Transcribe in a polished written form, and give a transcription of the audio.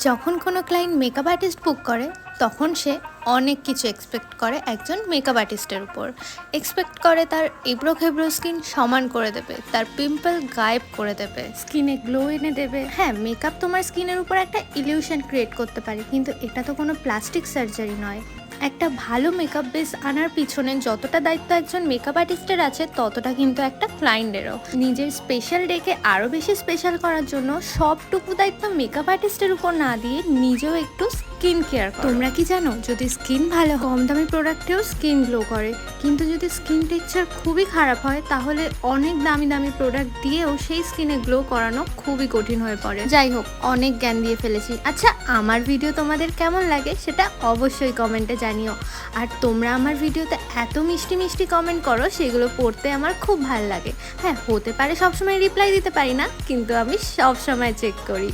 যখন কোনো client makeup artist বুক করে তখন সে অনেক কিছু এক্সপেক্ট করে একজন মেকআপ আর্টিস্টের উপর। এক্সপেক্ট করে তার এবড়ো খেবড়ো স্কিন সমান করে দেবে, তার পিম্পল গায়েব করে দেবে, স্কিনে গ্লো এনে দেবে। হ্যাঁ, মেকআপ তোমার স্কিনের উপর একটা ইলিউশন ক্রিয়েট করতে পারে, কিন্তু এটা তো কোনো প্লাস্টিক সার্জারি নয়। একটা ভালো মেকআপ বেস আনার পিছনে যতটা দায়িত্ব একজন মেকআপ আর্টিস্টের আছে, ততটা কিন্তু একটা ক্লায়েন্টেরও। নিজের স্পেশাল ডেকে আরও বেশি স্পেশাল করার জন্য সবটুকু দায়িত্ব মেকআপ আর্টিস্টের উপর না দিয়ে নিজেও একটু স্কিন কেয়ার করো। তোমরা কি জানো, যদি স্কিন ভালো, কম দামি প্রোডাক্টেও স্কিন গ্লো করে, কিন্তু যদি স্কিন টেক্সচার খুবই খারাপ হয় তাহলে অনেক দামি দামি প্রোডাক্ট দিয়েও সেই স্কিনে গ্লো করানো খুবই কঠিন হয়ে পড়ে। যাই হোক, অনেক জ্ঞান দিয়ে ফেলেছি। আচ্ছা, আমার ভিডিও তোমাদের কেমন লাগে সেটা অবশ্যই কমেন্টে জানিও। আর তোমরা আমার ভিডিওতে এত মিষ্টি মিষ্টি কমেন্ট করো, সেগুলো পড়তে আমার খুব ভালো লাগে। হ্যাঁ, হতে পারে সবসময় রিপ্লাই দিতে পারি না, কিন্তু আমি সবসময় চেক করি।